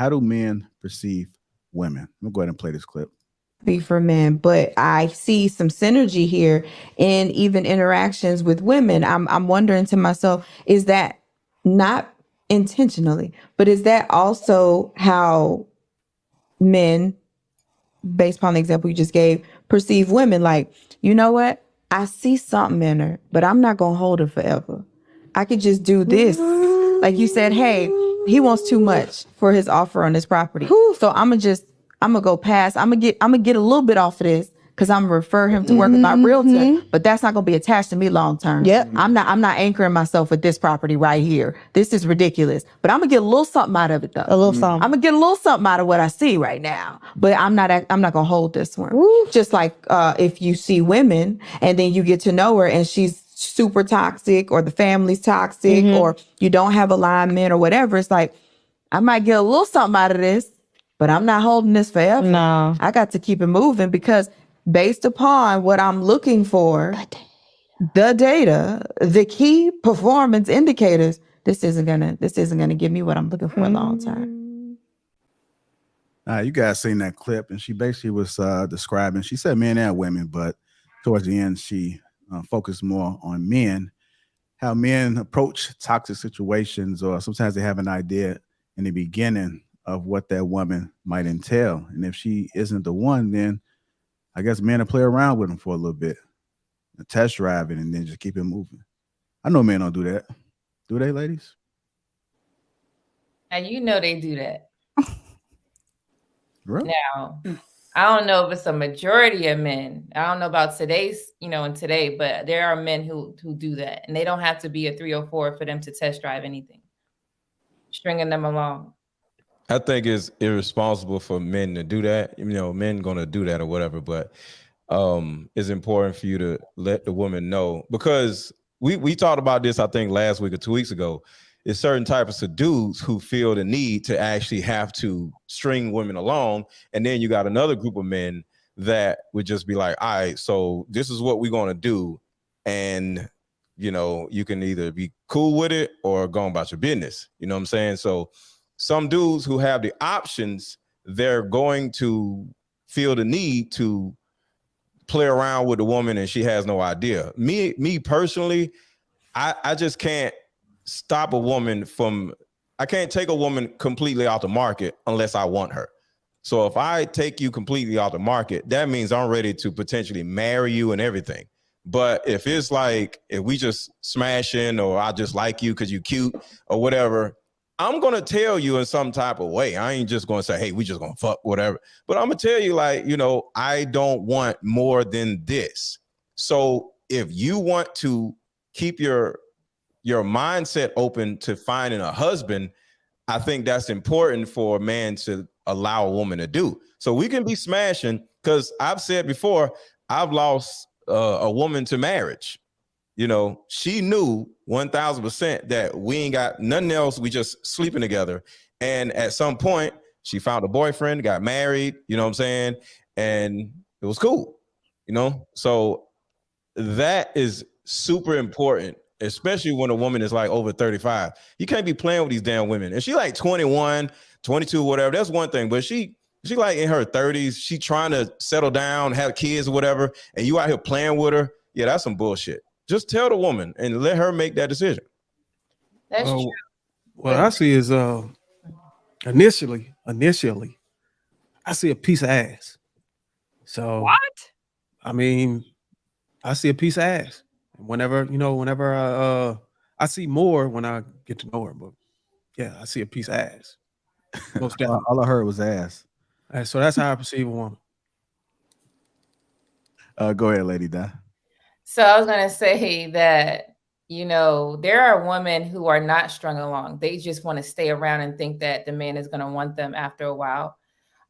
how do men perceive women? I'm gonna go ahead and play this clip. Be for men, but I see some synergy here in even interactions with women. I'm wondering to myself, is that not intentionally, but is that also how men, based upon the example you just gave, perceive women? Like, you know what? I see something in her, but I'm not gonna hold her forever. I could just do this. Like you said, hey, he wants too much for his offer on this property. So I'm gonna go past. I'm gonna get a little bit off of this because I'm gonna refer him to work with my realtor. But that's not gonna be attached to me long term. Yep. I'm not anchoring myself with this property right here. This is ridiculous. But I'm gonna get a little something out of it though. A little something. I'm gonna get a little something out of what I see right now. But I'm not gonna hold this one. Just like if you see women and then you get to know her and she's super toxic, or the family's toxic, or you don't have alignment or whatever, it's like, I might get a little something out of this, but I'm not holding this forever. No. I got to keep it moving because based upon what I'm looking for, the data, the key performance indicators, this isn't gonna give me what I'm looking for long term. You guys seen that clip, and she basically was describing, she said men and women, but towards the end, she focused more on men, how men approach toxic situations, or sometimes they have an idea in the beginning of what that woman might entail. And if she isn't the one, then I guess men will play around with them for a little bit, test drive it, and then just keep it moving. I know men don't do that. Do they, ladies? And you know they do that. Really? Now, I don't know if it's a majority of men. I don't know about today's, and today, but there are men who do that. And they don't have to be a 304 for them to test drive anything. Stringing them along. I think it's irresponsible for men to do that. Men gonna do that or whatever, but it's important for you to let the woman know, because we talked about this, I think last week or 2 weeks ago. It's certain types of dudes who feel the need to actually have to string women along. And then you got another group of men that would just be like, all right, so this is what we're going to do. And, you can either be cool with it or go about your business. You know what I'm saying? So some dudes who have the options, they're going to feel the need to play around with the woman and she has no idea. Me personally, I just can't stop a woman I can't take a woman completely out the market unless I want her. So if I take you completely out the market, that means I'm ready to potentially marry you and everything. But if it's like, if we just smashing, or I just like you because you cute or whatever, I'm going to tell you in some type of way. I ain't just going to say, hey, we just going to fuck, whatever. But I'm going to tell you, like, I don't want more than this. So if you want to keep your mindset open to finding a husband, I think that's important for a man to allow a woman to do. So we can be smashing, because I've said before, I've lost a woman to marriage. She knew 1000% that we ain't got nothing else. We just sleeping together. And at some point she found a boyfriend, got married, you know what I'm saying? And it was cool, So that is super important, especially when a woman is like over 35. You can't be playing with these damn women. And she like 21, 22, whatever. That's one thing. But she like in her 30s. She trying to settle down, have kids or whatever. And you out here playing with her. Yeah, that's some bullshit. Just tell the woman and let her make that decision. That's true. What I see is initially, I see a piece of ass. So what? I mean, I see a piece of ass. Whenever I see more when I get to know her, but yeah, I see a piece of ass. Most definitely. All I heard was ass. So that's how I perceive a woman. Go ahead, Lady Di. So I was going to say that, there are women who are not strung along. They just want to stay around and think that the man is going to want them after a while.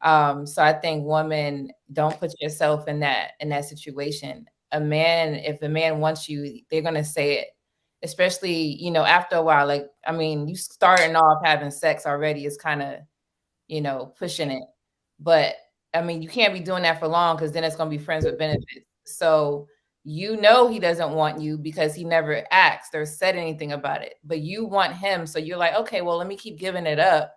So I think women, don't put yourself in that situation. If a man wants you, they're going to say it, especially, after a while. Like, I mean, you starting off having sex already is kind of, pushing it. But I mean, you can't be doing that for long, because then it's going to be friends with benefits. So, he doesn't want you because he never asked or said anything about it, but you want him. So you're like, okay, well, let me keep giving it up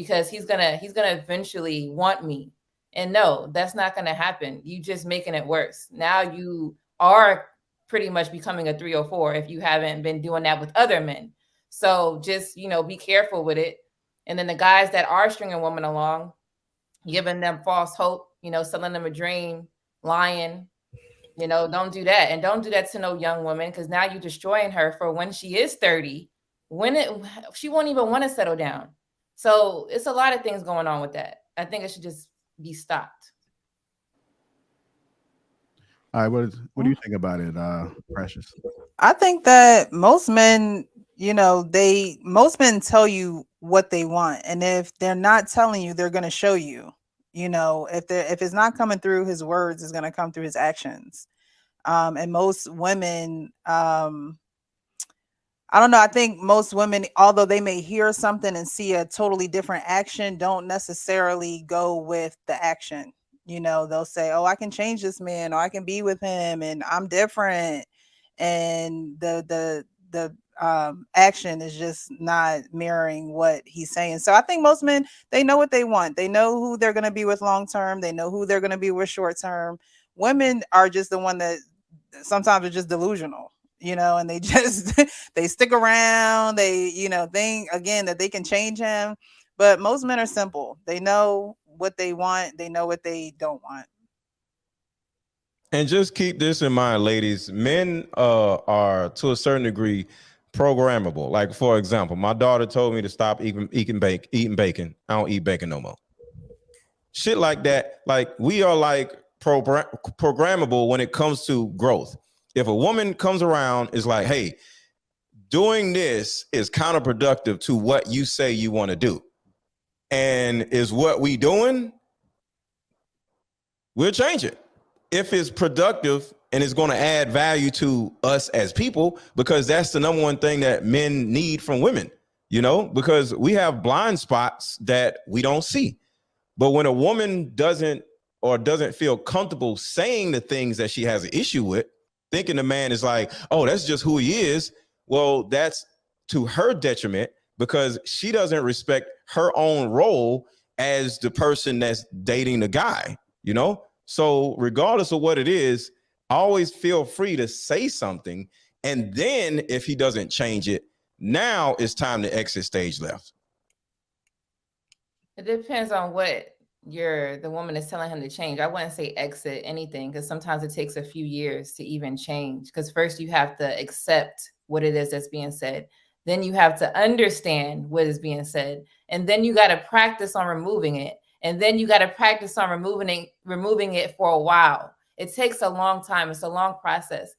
because he's gonna eventually want me. And no, that's not gonna happen. You just making it worse. Now you are pretty much becoming a 304 if you haven't been doing that with other men. So just, be careful with it. And then the guys that are stringing women along, giving them false hope, selling them a dream, lying, don't do that. And don't do that to no young woman, because now you're destroying her for when she is 30, she won't even want to settle down. So it's a lot of things going on with that. I think it should just be stopped. All right, what do you think about it, Precious? I think that most men, most men tell you what they want, and if they're not telling you, they're going to show you. If it's not coming through his words, it's going to come through his actions. And most women, I don't know. I think most women, although they may hear something and see a totally different action, don't necessarily go with the action. They'll say, "Oh, I can change this man, or I can be with him, and I'm different." And the action is just not mirroring what he's saying. So I think most men, they know what they want. They know who they're going to be with long term. They know who they're going to be with short term. Women are just the one that sometimes are just delusional. And they just, they stick around. They, think again that they can change him. But most men are simple. They know what they want. They know what they don't want. And just keep this in mind, ladies. Men are to a certain degree programmable. Like, for example, my daughter told me to stop eating bacon. I don't eat bacon no more. Shit like that. Like, we are like programmable when it comes to growth. If a woman comes around, is like, hey, doing this is counterproductive to what you say you want to do, and is what we doing, we'll change it if it's productive and it's going to add value to us as people, because that's the number one thing that men need from women, because we have blind spots that we don't see. But when a woman doesn't feel comfortable saying the things that she has an issue with, thinking the man is like, oh, that's just who he is. Well, that's to her detriment, because she doesn't respect her own role as the person that's dating the guy, So regardless of what it is, always feel free to say something. And then if he doesn't change it, now it's time to exit stage left. It depends on what the woman is telling him to change. I wouldn't say exit anything, because sometimes it takes a few years to even change. Because first you have to accept what it is that's being said. Then you have to understand what is being said. And then you got to practice on removing it. And then you got to practice on removing it for a while. It takes a long time. It's a long process.